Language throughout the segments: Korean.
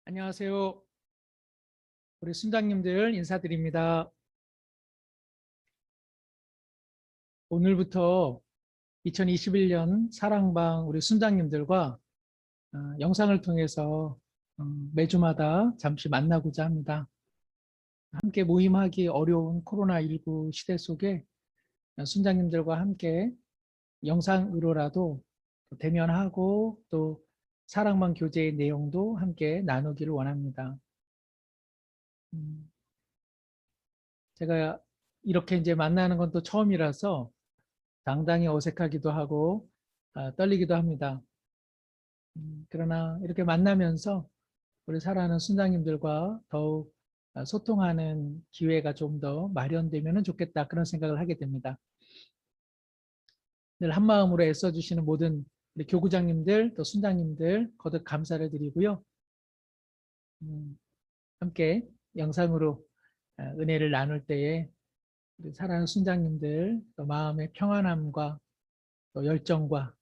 안녕하세요. 우리 순장님들 인사드립니다. 오늘부터 2021년 사랑방 우리 순장님들과 영상을 통해서 매주마다 잠시 만나고자 합니다. 함께 모임하기 어려운 코로나19 시대 속에 순장님들과 함께 영상으로라도 대면하고 또 사랑방 교제의 내용도 함께 나누기를 원합니다. 음, 제가 이렇게 이제 만나는 건 또 처음이라서 상당히 어색하기도 하고 떨리기도 합니다. 그러나 이렇게 만나면서 우리 사랑하는 순장님들과 더욱 소통하는 기회가 좀 더 마련되면 좋겠다 그런 생각을 하게 됩니다. 늘 한마음으로 애써주시는 모든 우리 교구장님들 또 순장님들 거듭 감사를 드리고요. 함께 영상으로 은혜를 나눌 때에 우리 사랑하는 순장님들 또 마음의 평안함과 또 열정과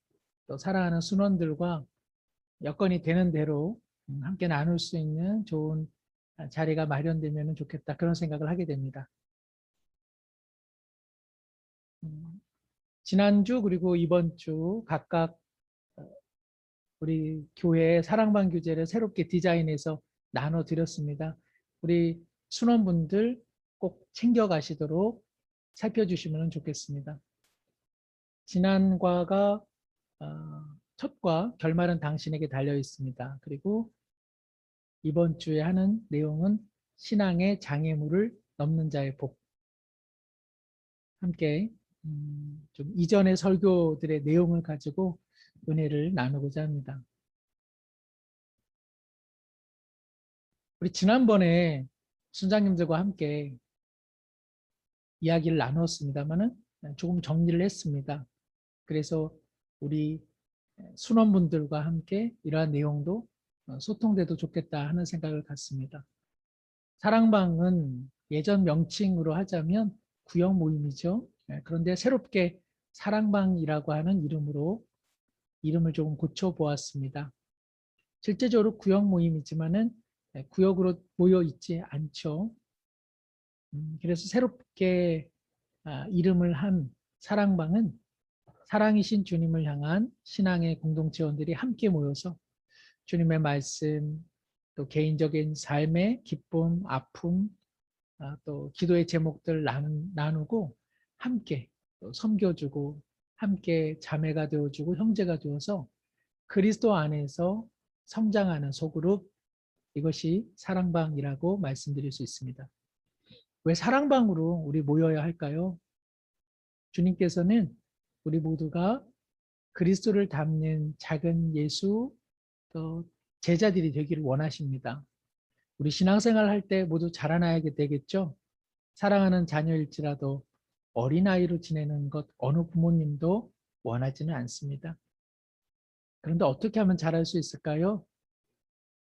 또 사랑하는 순원들과 여건이 되는 대로 함께 나눌 수 있는 좋은 자리가 마련되면 좋겠다 그런 생각을 하게 됩니다. 지난주 그리고 이번 주 각각 우리 교회의 사랑방 교재를 새롭게 디자인해서 나눠드렸습니다. 우리 순원분들 꼭 챙겨가시도록 살펴주시면 좋겠습니다. 지난과가 첫과 결말은 당신에게 달려 있습니다. 그리고 이번 주에 하는 내용은 신앙의 장애물을 넘는 자의 복. 함께 좀 이전의 설교들의 내용을 가지고 은혜를 나누고자 합니다. 우리 지난번에 순장님들과 함께 이야기를 나눴습니다만은 조금 정리를 했습니다. 그래서 우리 순원분들과 함께 이러한 내용도 소통돼도 좋겠다 하는 생각을 갖습니다. 사랑방은 예전 명칭으로 하자면 구역 모임이죠. 그런데 새롭게 사랑방이라고 하는 이름으로 이름을 조금 고쳐보았습니다. 실제적으로 구역 모임이지만은 구역으로 모여 있지 않죠. 그래서 새롭게 이름을 한 사랑방은 사랑이신 주님을 향한 신앙의 공동체원들이 함께 모여서 주님의 말씀, 또 개인적인 삶의 기쁨, 아픔, 또 기도의 제목들 나누고 함께 또 섬겨주고 함께 자매가 되어주고 형제가 되어서 그리스도 안에서 성장하는 소그룹, 이것이 사랑방이라고 말씀드릴 수 있습니다. 왜 사랑방으로 우리 모여야 할까요? 주님께서는 우리 모두가 그리스도를 닮는 작은 예수 또 제자들이 되기를 원하십니다. 우리 신앙생활 할 때 모두 자라나야 되겠죠? 사랑하는 자녀일지라도 어린아이로 지내는 것 어느 부모님도 원하지는 않습니다. 그런데 어떻게 하면 잘할 수 있을까요?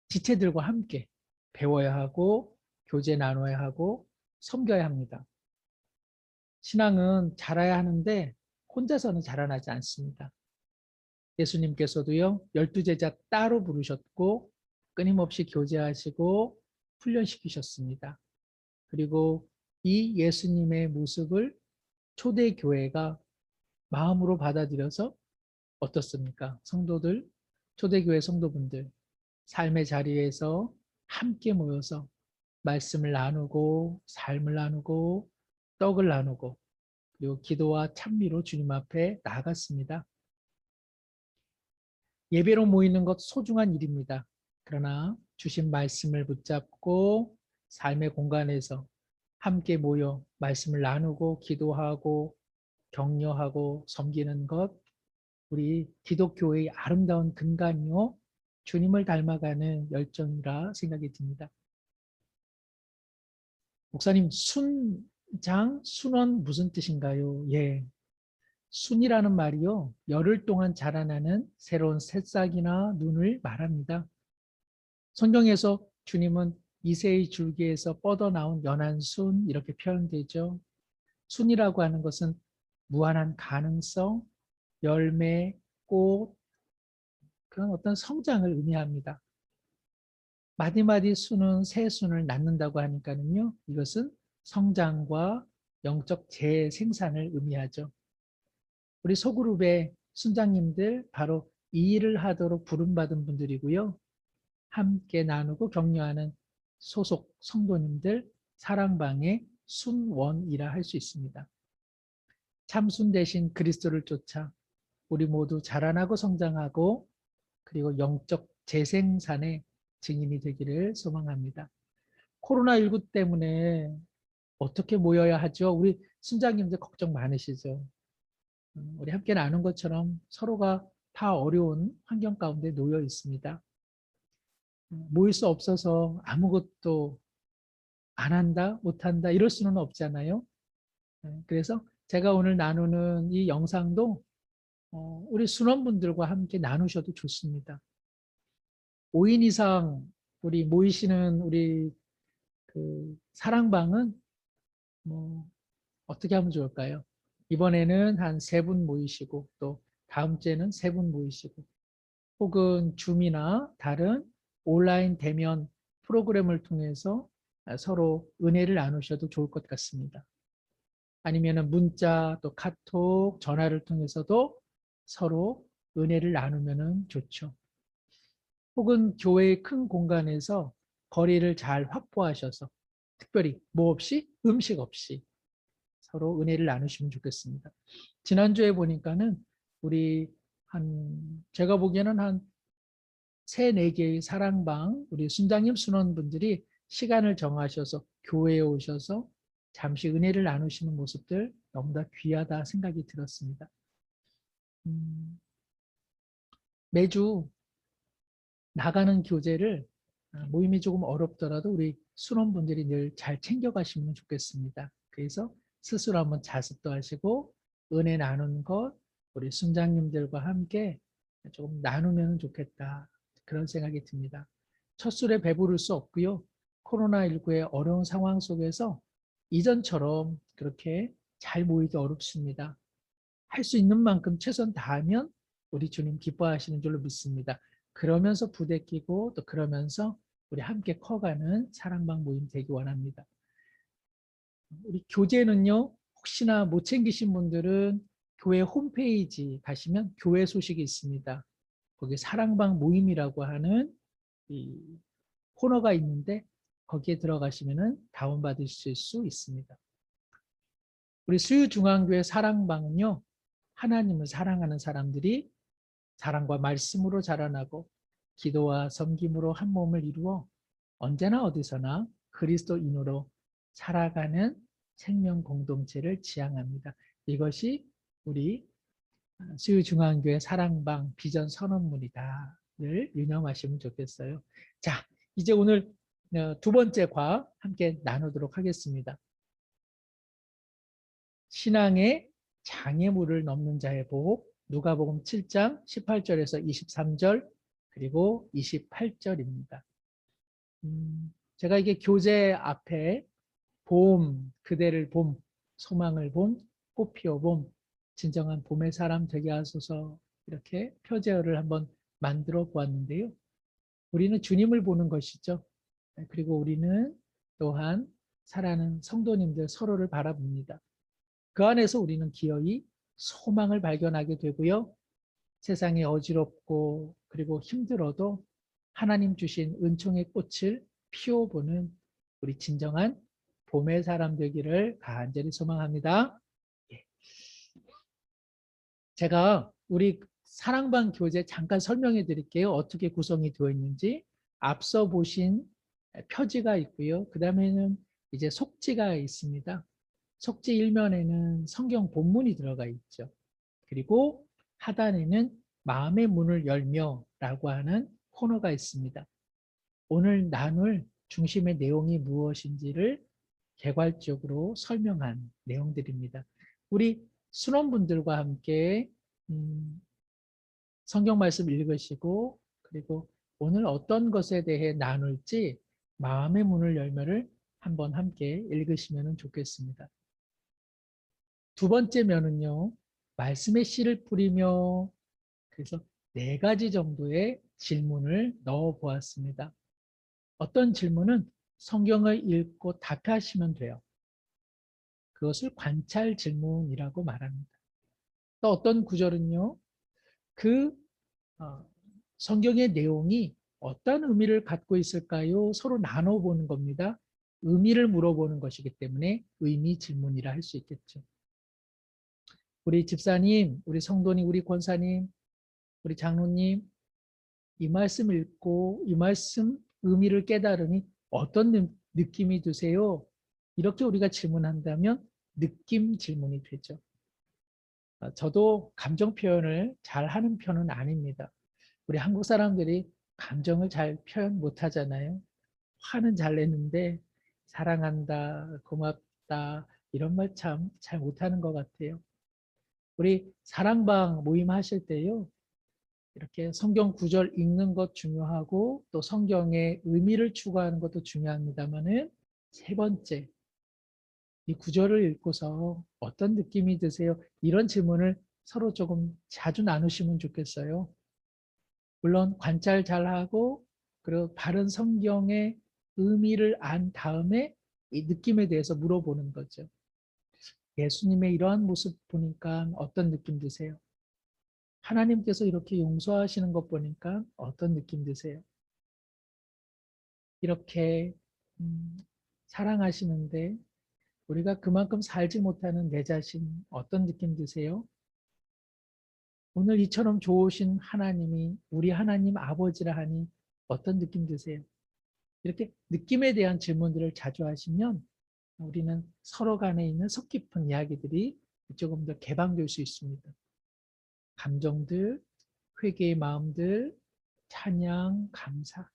지체들과 함께 배워야 하고 교제 나눠야 하고 섬겨야 합니다. 신앙은 자라야 하는데 혼자서는 자라나지 않습니다. 예수님께서도요, 12제자 따로 부르셨고 끊임없이 교제하시고 훈련시키셨습니다. 그리고 이 예수님의 모습을 초대교회가 마음으로 받아들여서 어떻습니까? 성도들, 초대교회 성도분들, 삶의 자리에서 함께 모여서 말씀을 나누고 삶을 나누고 떡을 나누고 그리고 기도와 찬미로 주님 앞에 나아갔습니다. 예배로 모이는 것 소중한 일입니다. 그러나 주신 말씀을 붙잡고 삶의 공간에서 함께 모여 말씀을 나누고 기도하고 격려하고 섬기는 것, 우리 기독교의 아름다운 근간이요 주님을 닮아가는 열정이라 생각이 듭니다. 목사님, 순장, 순원 무슨 뜻인가요? 예, 순이라는 말이요 열흘 동안 자라나는 새로운 새싹이나 눈을 말합니다. 성경에서 주님은 이새의 줄기에서 뻗어나온 연한 순 이렇게 표현되죠. 순이라고 하는 것은 무한한 가능성, 열매, 꽃, 그런 어떤 성장을 의미합니다. 마디마디 수는 새 순을 낳는다고 하니까는요. 이것은 성장과 영적 재생산을 의미하죠. 우리 소그룹의 순장님들 바로 이 일을 하도록 부름받은 분들이고요. 함께 나누고 격려하는 소속 성도님들 사랑방의 순원이라 할 수 있습니다. 참순 대신 그리스도를 쫓아 우리 모두 자라나고 성장하고 그리고 영적 재생산의 증인이 되기를 소망합니다. 코로나19 때문에 어떻게 모여야 하죠? 우리 순장님들 걱정 많으시죠? 우리 함께 나눈 것처럼 서로가 다 어려운 환경 가운데 놓여 있습니다. 모일 수 없어서 아무것도 안 한다, 못 한다 이럴 수는 없잖아요. 그래서 제가 오늘 나누는 이 영상도 우리 순원분들과 함께 나누셔도 좋습니다. 5인 이상 우리 모이시는 우리 그 사랑방은 뭐 어떻게 하면 좋을까요? 이번에는 한 3분 모이시고 또 다음 주에는 3분 모이시고 혹은 줌이나 다른 온라인 대면 프로그램을 통해서 서로 은혜를 나누셔도 좋을 것 같습니다. 아니면 문자, 또 카톡, 전화를 통해서도 서로 은혜를 나누면 좋죠. 혹은 교회의 큰 공간에서 거리를 잘 확보하셔서 특별히 뭐 없이 음식 없이 서로 은혜를 나누시면 좋겠습니다. 지난주에 보니까는 우리 제가 보기에는 한 3, 4개의 사랑방 우리 순장님 순원분들이 시간을 정하셔서 교회에 오셔서 잠시 은혜를 나누시는 모습들 너무나 귀하다 생각이 들었습니다. 매주 나가는 교재를 모임이 조금 어렵더라도 우리 순원분들이 늘 잘 챙겨가시면 좋겠습니다. 그래서 스스로 한번 자습도 하시고 은혜 나누는 것 우리 순장님들과 함께 조금 나누면 좋겠다. 그런 생각이 듭니다. 첫 술에 배부를 수 없고요. 코로나19의 어려운 상황 속에서 이전처럼 그렇게 잘 모이기 어렵습니다. 할 수 있는 만큼 최선 다하면 우리 주님 기뻐하시는 줄로 믿습니다. 그러면서 부대끼고 또 그러면서 우리 함께 커가는 사랑방 모임 되기 원합니다. 우리 교재는요, 혹시나 못 챙기신 분들은 교회 홈페이지 가시면 교회 소식이 있습니다. 거기 사랑방 모임이라고 하는 이 코너가 있는데 거기에 들어가시면 다운받으실 수 있습니다. 우리 수유중앙교회 사랑방은요, 하나님을 사랑하는 사람들이 사랑과 말씀으로 자라나고 기도와 섬김으로 한 몸을 이루어 언제나 어디서나 그리스도인으로 살아가는 생명 공동체를 지향합니다. 이것이 우리 수유중앙교회 사랑방 비전 선언문이다. 를 유념하시면 좋겠어요. 자, 이제 오늘 2번째 과 함께 나누도록 하겠습니다. 신앙의 장애물을 넘는 자의 복, 누가복음 7장 18절에서 23절 그리고 28절입니다. 제가 이게 교재 앞에 봄, 그대를 봄, 소망을 봄, 꽃 피어 봄, 진정한 봄의 사람 되게 하소서 이렇게 표제어를 한번 만들어 보았는데요. 우리는 주님을 보는 것이죠. 그리고 우리는 또한 사랑하는 성도님들 서로를 바라봅니다. 그 안에서 우리는 기어이 소망을 발견하게 되고요. 세상이 어지럽고 그리고 힘들어도 하나님 주신 은총의 꽃을 피워보는 우리 진정한 봄의 사람 되기를 간절히 소망합니다. 제가 우리 사랑방 교재 잠깐 설명해 드릴게요. 어떻게 구성이 되어 있는지. 앞서 보신 표지가 있고요. 그 다음에는 이제 속지가 있습니다. 속지 1면에는 성경 본문이 들어가 있죠. 그리고 하단에는 마음의 문을 열며 라고 하는 코너가 있습니다. 오늘 나눌 중심의 내용이 무엇인지를 개괄적으로 설명한 내용들입니다. 우리 순원분들과 함께 성경 말씀 읽으시고 그리고 오늘 어떤 것에 대해 나눌지 마음의 문을 열며를 한번 함께 읽으시면 좋겠습니다. 2번째 면은요. 말씀의 씨를 뿌리며 그래서 4가지 정도의 질문을 넣어 보았습니다. 어떤 질문은 성경을 읽고 답하시면 돼요. 그것을 관찰 질문이라고 말합니다. 또 어떤 구절은요, 그 성경의 내용이 어떤 의미를 갖고 있을까요? 서로 나눠보는 겁니다. 의미를 물어보는 것이기 때문에 의미 질문이라 할 수 있겠죠. 우리 집사님, 우리 성도님, 우리 권사님, 우리 장로님, 이 말씀 읽고 이 말씀 의미를 깨달으니 어떤 느낌이 드세요? 이렇게 우리가 질문한다면 느낌 질문이 되죠. 저도 감정 표현을 잘 하는 편은 아닙니다. 우리 한국 사람들이 감정을 잘 표현 못 하잖아요. 화는 잘 내는데 사랑한다, 고맙다 이런 말 참 잘 못하는 것 같아요. 우리 사랑방 모임 하실 때요. 이렇게 성경 구절 읽는 것 중요하고 또 성경의 의미를 추구하는 것도 중요합니다만은 세 번째, 이 구절을 읽고서 어떤 느낌이 드세요? 이런 질문을 서로 조금 자주 나누시면 좋겠어요. 물론 관찰 잘하고 그리고 바른 성경의 의미를 안 다음에 이 느낌에 대해서 물어보는 거죠. 예수님의 이러한 모습 보니까 어떤 느낌 드세요? 하나님께서 이렇게 용서하시는 것 보니까 어떤 느낌 드세요? 이렇게 사랑하시는데 우리가 그만큼 살지 못하는 내 자신 어떤 느낌 드세요? 오늘 이처럼 좋으신 하나님이 우리 하나님 아버지라 하니 어떤 느낌 드세요? 이렇게 느낌에 대한 질문들을 자주 하시면 우리는 서로 간에 있는 속 깊은 이야기들이 조금 더 개방될 수 있습니다. 감정들, 회개의 마음들, 찬양, 감사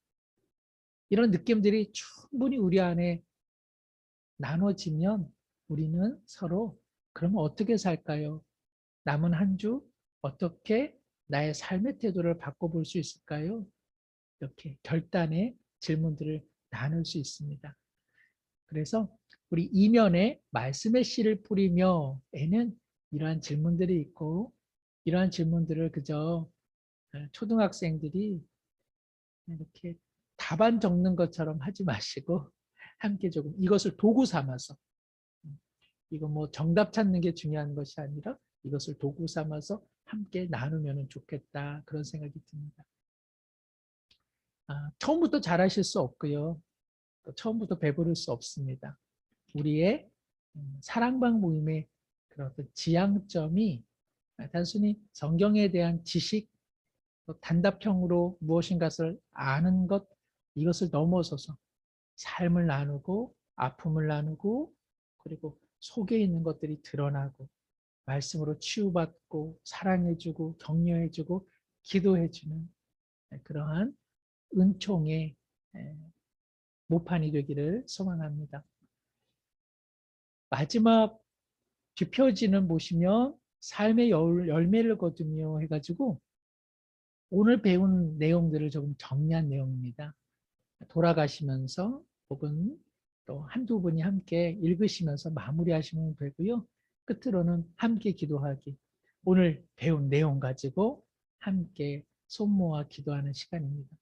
이런 느낌들이 충분히 우리 안에 나눠지면 우리는 서로 그러면 어떻게 살까요? 남은 한 주 어떻게 나의 삶의 태도를 바꿔볼 수 있을까요? 이렇게 결단의 질문들을 나눌 수 있습니다. 그래서 우리 이면에 말씀의 씨를 뿌리며에는 이러한 질문들이 있고 이러한 질문들을 그저 초등학생들이 이렇게 답안 적는 것처럼 하지 마시고 함께 조금 이것을 도구 삼아서 이거 뭐 정답 찾는 게 중요한 것이 아니라 이것을 도구 삼아서 함께 나누면 좋겠다 그런 생각이 듭니다. 처음부터 잘하실 수 없고요. 또 처음부터 배부를 수 없습니다. 우리의 사랑방 모임의 그런 어떤 지향점이 단순히 성경에 대한 지식, 또 단답형으로 무엇인가를 아는 것, 이것을 넘어서서 삶을 나누고 아픔을 나누고 그리고 속에 있는 것들이 드러나고 말씀으로 치유받고 사랑해주고 격려해주고 기도해주는 그러한 은총의 모판이 되기를 소망합니다. 마지막 뒷표지는 보시면 삶의 열매를 거두며 해가지고 오늘 배운 내용들을 조금 정리한 내용입니다. 돌아가시면서 혹은 또 한두 분이 함께 읽으시면서 마무리하시면 되고요. 끝으로는 함께 기도하기. 오늘 배운 내용 가지고 함께 손모아 기도하는 시간입니다.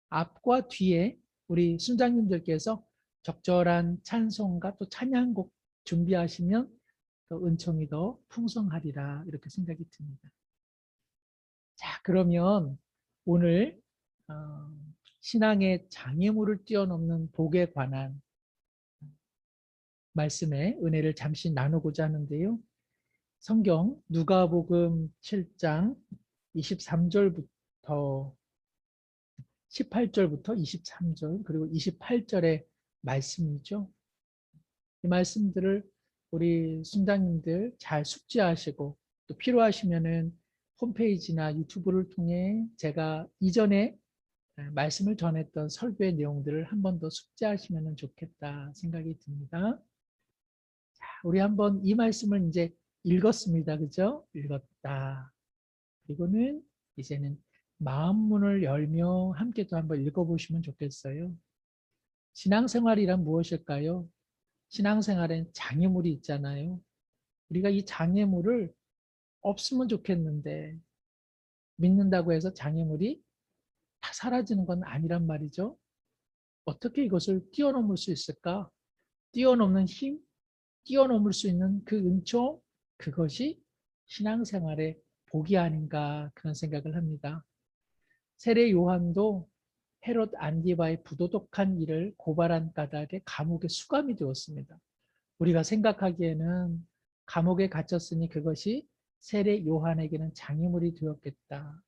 앞과 뒤에 우리 순장님들께서 적절한 찬송과 또 찬양곡 준비하시면 또 은총이 더 풍성하리라 이렇게 생각이 듭니다. 자, 그러면 오늘 신앙의 장애물을 뛰어넘는 복에 관한 말씀의 은혜를 잠시 나누고자 하는데요. 성경 누가복음 7장 23절부터 18절부터 23절 그리고 28절의 말씀이죠. 이 말씀들을 우리 순장님들 잘 숙지하시고 또 필요하시면은 홈페이지나 유튜브를 통해 제가 이전에 말씀을 전했던 설교의 내용들을 한 번 더 숙지하시면 좋겠다 생각이 듭니다. 자, 우리 한번 이 말씀을 이제 읽었습니다. 그죠? 읽었다. 그리고는 이제는 마음 문을 열며 함께 또 한번 읽어보시면 좋겠어요. 신앙생활이란 무엇일까요? 신앙생활엔 장애물이 있잖아요. 우리가 이 장애물을 없으면 좋겠는데 믿는다고 해서 장애물이 다 사라지는 건 아니란 말이죠. 어떻게 이것을 뛰어넘을 수 있을까? 뛰어넘는 힘, 뛰어넘을 수 있는 그 은총, 그것이 신앙생활의 복이 아닌가 그런 생각을 합니다. 세례 요한도 헤롯 안디바의 부도덕한 일을 고발한 까닭에 감옥에 수감이 되었습니다. 우리가 생각하기에는 감옥에 갇혔으니 그것이 세례 요한에게는 장애물이 되었겠다.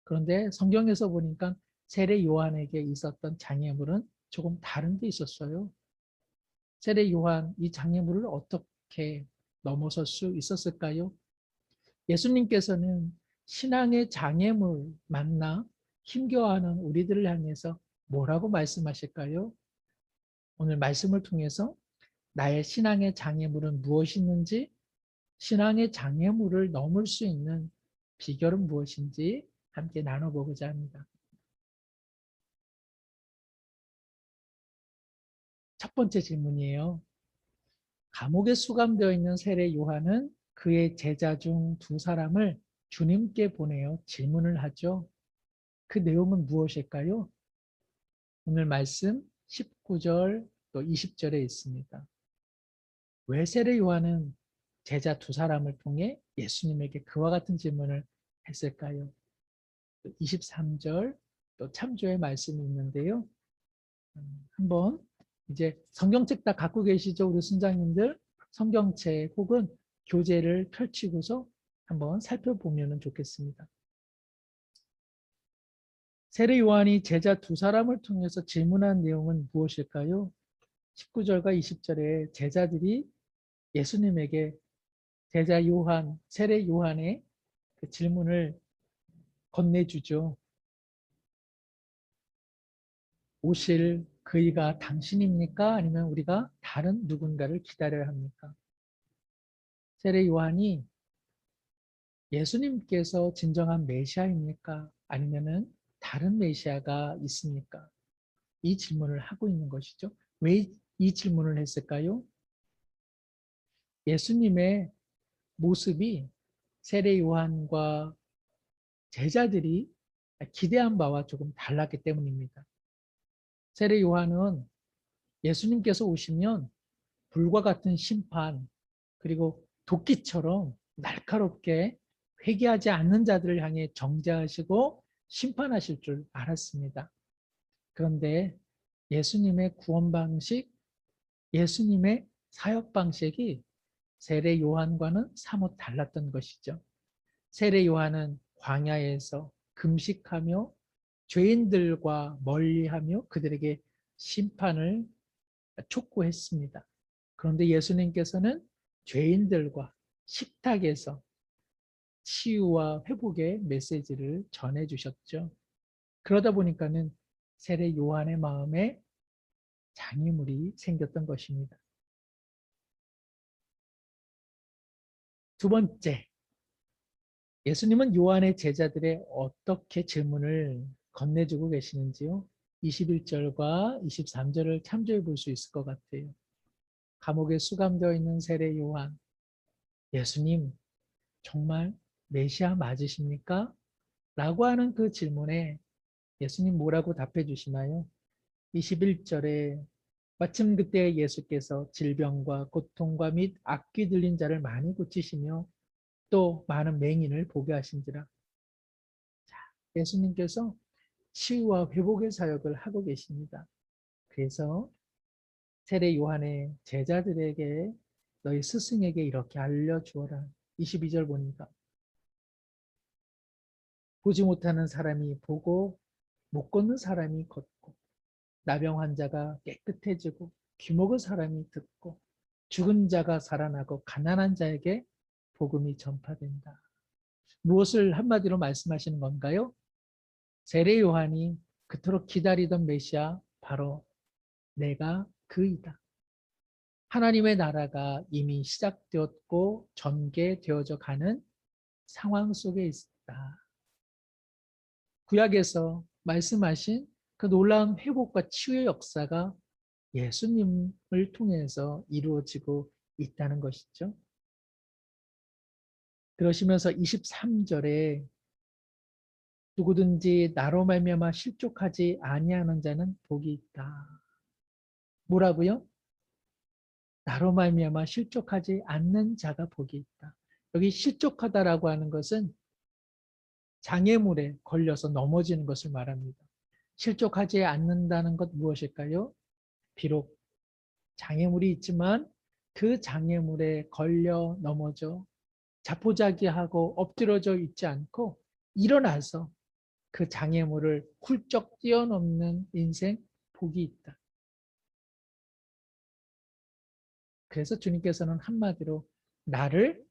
그런데 성경에서 보니까 세례 요한에게 있었던 장애물은 조금 다른 데 있었어요. 세례 요한 이 장애물을 어떻게 넘어설 수 있었을까요? 예수님께서는 신앙의 장애물 만나 힘겨워하는 우리들을 향해서 뭐라고 말씀하실까요? 오늘 말씀을 통해서 나의 신앙의 장애물은 무엇이 있는지, 신앙의 장애물을 넘을 수 있는 비결은 무엇인지 함께 나눠보고자 합니다. 첫 번째 질문이에요. 감옥에 수감되어 있는 세례 요한은 그의 제자 중 두 사람을 주님께 보내어 질문을 하죠. 그 내용은 무엇일까요? 오늘 말씀 19절 또 20절에 있습니다. 왜 세례 요한은 제자 두 사람을 통해 예수님에게 그와 같은 질문을 했을까요? 23절 또 참조의 말씀이 있는데요. 한번 이제 성경책 다 갖고 계시죠? 우리 순장님들 성경책 혹은 교재를 펼치고서 한번 살펴보면 좋겠습니다. 세례 요한이 제자 두 사람을 통해서 질문한 내용은 무엇일까요? 19절과 20절에 제자들이 예수님에게 제자 요한, 세례 요한의 그 질문을 건네주죠. 오실 그이가 당신입니까? 아니면 우리가 다른 누군가를 기다려야 합니까? 세례 요한이 예수님께서 진정한 메시아입니까? 아니면은 다른 메시아가 있습니까? 이 질문을 하고 있는 것이죠. 왜 이 질문을 했을까요? 예수님의 모습이 세례 요한과 제자들이 기대한 바와 조금 달랐기 때문입니다. 세례 요한은 예수님께서 오시면 불과 같은 심판, 그리고 도끼처럼 날카롭게 회개하지 않는 자들을 향해 정죄하시고 심판하실 줄 알았습니다. 그런데 예수님의 구원 방식, 예수님의 사역 방식이 세례 요한과는 사뭇 달랐던 것이죠. 세례 요한은 광야에서 금식하며 죄인들과 멀리하며 그들에게 심판을 촉구했습니다. 그런데 예수님께서는 죄인들과 식탁에서 치유와 회복의 메시지를 전해주셨죠. 그러다 보니까는 세례 요한의 마음에 장애물이 생겼던 것입니다. 두 번째, 예수님은 요한의 제자들의 어떻게 질문을 건네주고 계시는지요? 21절과 23절을 참조해 볼 수 있을 것 같아요. 감옥에 수감되어 있는 세례 요한, 예수님, 정말 메시아 맞으십니까? 라고 하는 그 질문에 예수님 뭐라고 답해 주시나요? 21절에 마침 그때 예수께서 질병과 고통과 및 악귀 들린 자를 많이 고치시며 또 많은 맹인을 보게 하신지라. 자, 예수님께서 치유와 회복의 사역을 하고 계십니다. 그래서 세례 요한의 제자들에게 너희 스승에게 이렇게 알려주어라. 22절 보니까 보지 못하는 사람이 보고 못 걷는 사람이 걷고 나병 환자가 깨끗해지고 귀 먹은 사람이 듣고 죽은 자가 살아나고 가난한 자에게 복음이 전파된다. 무엇을 한마디로 말씀하시는 건가요? 세례 요한이 그토록 기다리던 메시아 바로 내가 그이다. 하나님의 나라가 이미 시작되었고 전개되어져 가는 상황 속에 있다. 구약에서 말씀하신 그 놀라운 회복과 치유의 역사가 예수님을 통해서 이루어지고 있다는 것이죠. 그러시면서 23절에 누구든지 나로 말미암아 실족하지 아니하는 자는 복이 있다. 뭐라고요? 나로 말미암아 실족하지 않는 자가 복이 있다. 여기 실족하다라고 하는 것은 장애물에 걸려서 넘어지는 것을 말합니다. 실족하지 않는다는 것 무엇일까요? 비록 장애물이 있지만 그 장애물에 걸려 넘어져 자포자기하고 엎드러져 있지 않고 일어나서 그 장애물을 훌쩍 뛰어넘는 인생 복이 있다. 그래서 주님께서는 한마디로 나를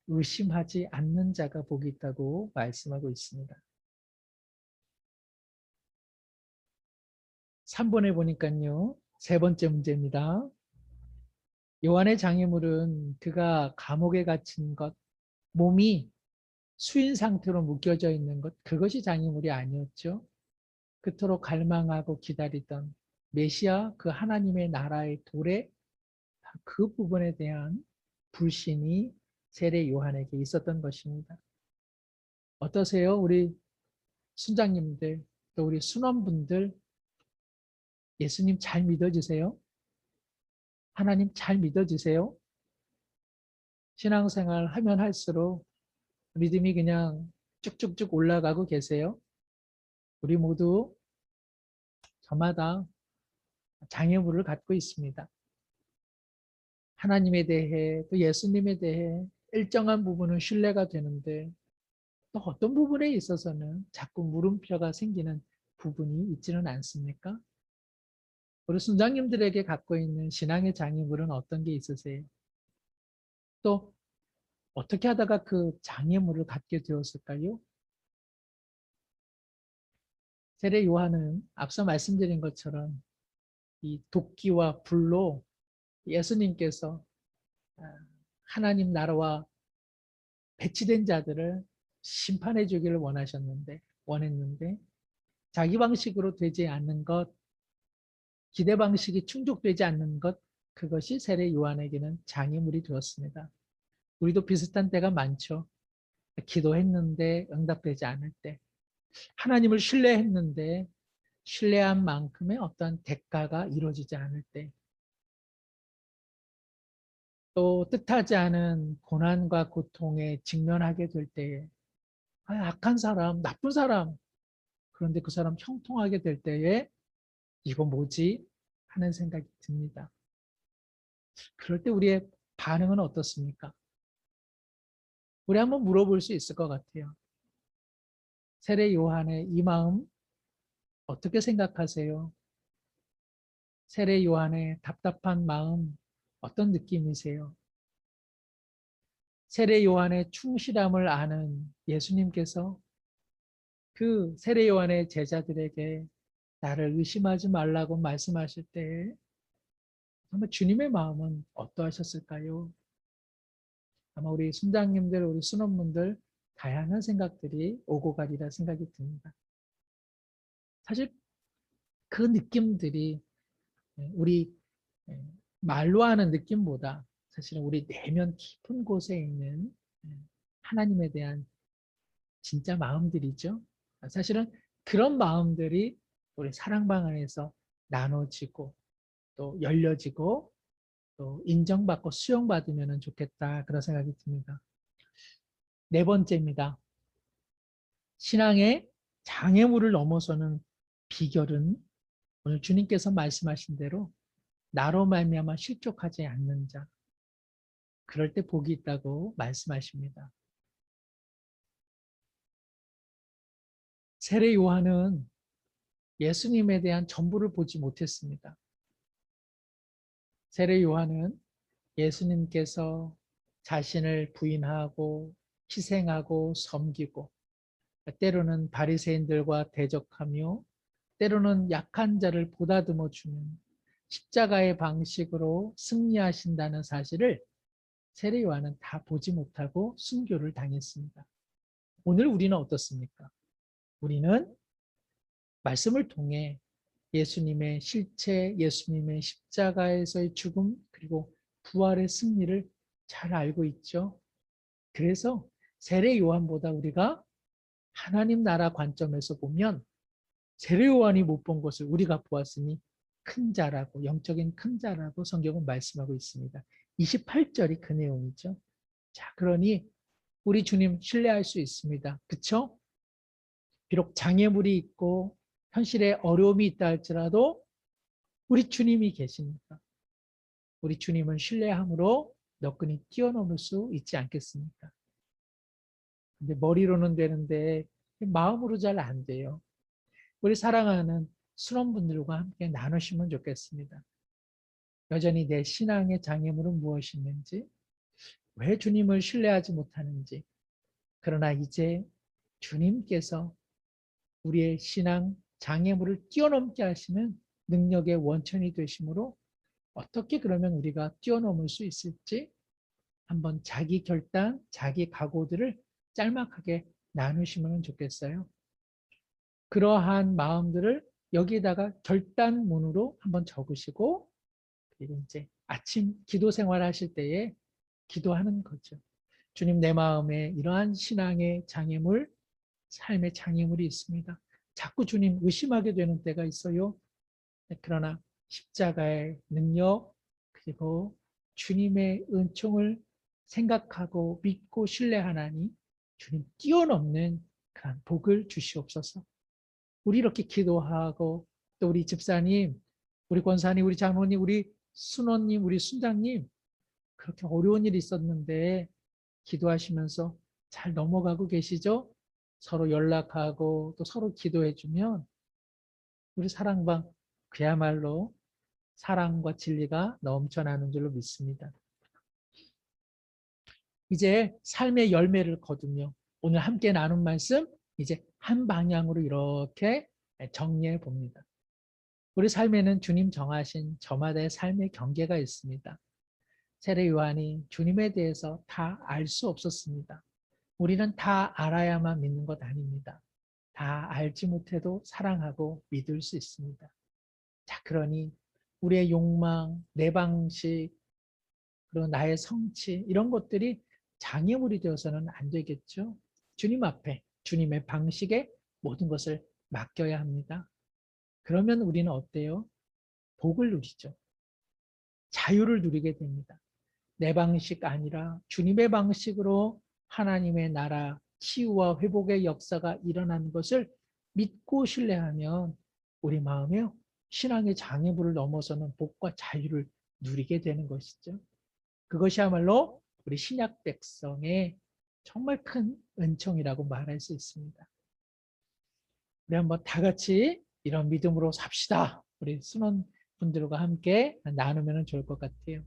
의심하지 않는 자가 복이 있다고 말씀하고 있습니다. 3번에 보니까요. 세 번째 문제입니다. 요한의 장애물은 그가 감옥에 갇힌 것, 몸이 수인 상태로 묶여져 있는 것, 그것이 장애물이 아니었죠. 그토록 갈망하고 기다리던 메시아 그 하나님의 나라의 도래, 그 부분에 대한 불신이 세례 요한에게 있었던 것입니다. 어떠세요? 우리 순장님들, 또 우리 순원분들 예수님 잘 믿어지세요? 하나님 잘 믿어지세요? 신앙생활 하면 할수록 믿음이 그냥 쭉쭉쭉 올라가고 계세요? 우리 모두 저마다 장애물을 갖고 있습니다. 하나님에 대해 또 예수님에 대해 일정한 부분은 신뢰가 되는데 또 어떤 부분에 있어서는 자꾸 물음표가 생기는 부분이 있지는 않습니까? 우리 순장님들에게 갖고 있는 신앙의 장애물은 어떤 게 있으세요? 또 어떻게 하다가 그 장애물을 갖게 되었을까요? 세례 요한은 앞서 말씀드린 것처럼 이 도끼와 불로 예수님께서 하나님 나라와 배치된 자들을 심판해 주기를 원했는데 자기 방식으로 되지 않는 것, 기대 방식이 충족되지 않는 것, 그것이 세례 요한에게는 장애물이 되었습니다. 우리도 비슷한 때가 많죠. 기도했는데 응답되지 않을 때, 하나님을 신뢰했는데 신뢰한 만큼의 어떤 대가가 이루어지지 않을 때, 또 뜻하지 않은 고난과 고통에 직면하게 될 때에 악한 사람, 나쁜 사람, 그런데 그 사람 형통하게 될 때에 이거 뭐지? 하는 생각이 듭니다. 그럴 때 우리의 반응은 어떻습니까? 우리 한번 물어볼 수 있을 것 같아요. 세례 요한의 이 마음 어떻게 생각하세요? 세례 요한의 답답한 마음 어떤 느낌이세요? 세례 요한의 충실함을 아는 예수님께서 그 세례 요한의 제자들에게 나를 의심하지 말라고 말씀하실 때 정말 주님의 마음은 어떠하셨을까요? 아마 우리 순장님들, 우리 순원분들 다양한 생각들이 오고 가리라 생각이 듭니다. 사실 그 느낌들이 우리 말로 하는 느낌보다 사실은 우리 내면 깊은 곳에 있는 하나님에 대한 진짜 마음들이죠. 사실은 그런 마음들이 우리 사랑방 안에서 나눠지고 또 열려지고 또 인정받고 수용받으면 좋겠다 그런 생각이 듭니다. 네 번째입니다. 신앙의 장애물을 넘어서는 비결은 오늘 주님께서 말씀하신 대로 나로 말미암아 실족하지 않는 자, 그럴 때 복이 있다고 말씀하십니다. 세례 요한은 예수님에 대한 전부를 보지 못했습니다. 세례 요한은 예수님께서 자신을 부인하고 희생하고 섬기고 때로는 바리새인들과 대적하며 때로는 약한 자를 보다듬어 주는 십자가의 방식으로 승리하신다는 사실을 세례 요한은 다 보지 못하고 순교를 당했습니다. 오늘 우리는 어떻습니까? 우리는 말씀을 통해 예수님의 실체, 예수님의 십자가에서의 죽음, 그리고 부활의 승리를 잘 알고 있죠. 그래서 세례 요한보다 우리가 하나님 나라 관점에서 보면 세례요한이 못 본 것을 우리가 보았으니 큰 자라고, 영적인 큰 자라고 성경은 말씀하고 있습니다. 28절이 그 내용이죠. 자, 그러니 우리 주님 신뢰할 수 있습니다. 그렇죠? 비록 장애물이 있고 현실에 어려움이 있다 할지라도 우리 주님이 계십니까? 우리 주님은 신뢰함으로 너끈히 뛰어넘을 수 있지 않겠습니까? 근데 머리로는 되는데 마음으로 잘 안 돼요. 우리 사랑하는 순원분들과 함께 나누시면 좋겠습니다. 여전히 내 신앙의 장애물은 무엇이 있는지, 왜 주님을 신뢰하지 못하는지, 그러나 이제 주님께서 우리의 신앙 장애물을 뛰어넘게 하시는 능력의 원천이 되심으로 어떻게 그러면 우리가 뛰어넘을 수 있을지 한번 자기 결단, 자기 각오들을 짤막하게 나누시면 좋겠어요. 그러한 마음들을 여기에다가 결단문으로 한번 적으시고 그리고 이제 아침 기도 생활 하실 때에 기도하는 거죠. 주님, 내 마음에 이러한 신앙의 장애물, 삶의 장애물이 있습니다. 자꾸 주님 의심하게 되는 때가 있어요. 그러나 십자가의 능력 그리고 주님의 은총을 생각하고 믿고 신뢰하나니 주님 뛰어넘는 그런 복을 주시옵소서. 우리 이렇게 기도하고 또 우리 집사님, 우리 권사님, 우리 장로님, 우리 순원님, 우리 순장님 그렇게 어려운 일이 있었는데 기도하시면서 잘 넘어가고 계시죠? 서로 연락하고 또 서로 기도해주면 우리 사랑방 그야말로 사랑과 진리가 넘쳐나는 줄로 믿습니다. 이제 삶의 열매를 거두며 오늘 함께 나눈 말씀 이제 한 방향으로 이렇게 정리해 봅니다. 우리 삶에는 주님 정하신 저마다의 삶의 경계가 있습니다. 세례 요한이 주님에 대해서 다 알 수 없었습니다. 우리는 다 알아야만 믿는 것 아닙니다. 다 알지 못해도 사랑하고 믿을 수 있습니다. 자, 그러니 우리의 욕망, 내 방식, 그리고 나의 성취 이런 것들이 장애물이 되어서는 안 되겠죠. 주님 앞에 주님의 방식에 모든 것을 맡겨야 합니다. 그러면 우리는 어때요? 복을 누리죠. 자유를 누리게 됩니다. 내 방식 아니라 주님의 방식으로 하나님의 나라, 치유와 회복의 역사가 일어나는 것을 믿고 신뢰하면 우리 마음에 신앙의 장애물을 넘어서는 복과 자유를 누리게 되는 것이죠. 그것이야말로 우리 신약 백성의 정말 큰 은총이라고 말할 수 있습니다. 우리 한번 다 같이 이런 믿음으로 삽시다. 우리 순원분들과 함께 나누면 좋을 것 같아요.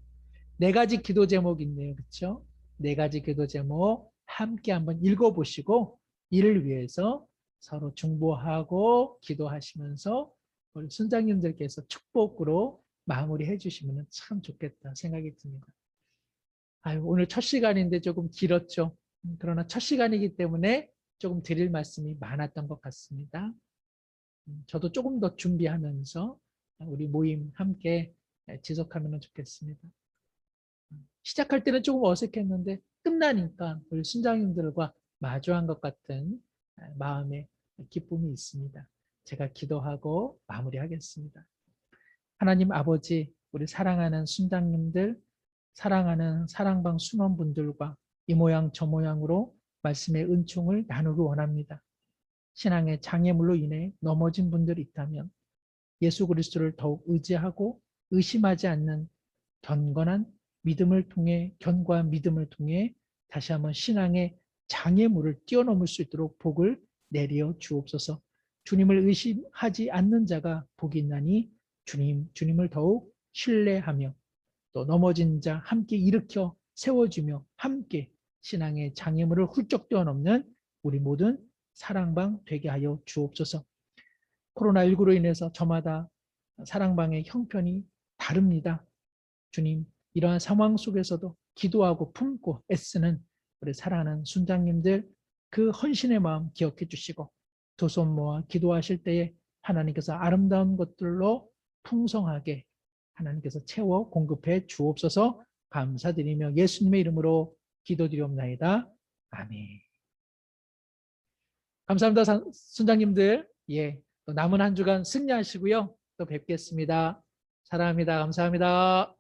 4가지 기도 제목이 있네요. 그렇죠? 4가지 기도 제목 함께 한번 읽어보시고 이를 위해서 서로 중보하고 기도하시면서 우리 순장님들께서 축복으로 마무리해 주시면 참 좋겠다 생각이 듭니다. 아유, 오늘 첫 시간인데 조금 길었죠. 그러나 첫 시간이기 때문에 조금 드릴 말씀이 많았던 것 같습니다. 저도 조금 더 준비하면서 우리 모임 함께 지속하면 좋겠습니다. 시작할 때는 조금 어색했는데 끝나니까 우리 순장님들과 마주한 것 같은 마음의 기쁨이 있습니다. 제가 기도하고 마무리하겠습니다. 하나님 아버지, 우리 사랑하는 순장님들, 사랑하는 사랑방 순원분들과 이 모양 저 모양으로 말씀의 은총을 나누기 원합니다. 신앙의 장애물로 인해 넘어진 분들이 있다면 예수 그리스도를 더욱 의지하고 의심하지 않는 견고한 믿음을 통해 견고한 믿음을 통해 다시 한번 신앙의 장애물을 뛰어넘을 수 있도록 복을 내려 주옵소서. 주님을 의심하지 않는 자가 복이 있나니 주님을 더욱 신뢰하며 또 넘어진 자 함께 일으켜 세워주며 함께 신앙의 장애물을 훌쩍 뛰어넘는 우리 모든 사랑방 되게 하여 주옵소서. 코로나19로 인해서 저마다 사랑방의 형편이 다릅니다. 주님, 이러한 상황 속에서도 기도하고 품고 애쓰는 우리 사랑하는 순장님들 그 헌신의 마음 기억해 주시고 두 손 모아 기도하실 때에 하나님께서 아름다운 것들로 풍성하게 하나님께서 채워 공급해 주옵소서. 감사드리며 예수님의 이름으로 기도드리옵나이다. 아멘. 감사합니다, 순장님들. 예, 또 남은 한 주간 승리하시고요. 또 뵙겠습니다. 사랑합니다. 감사합니다.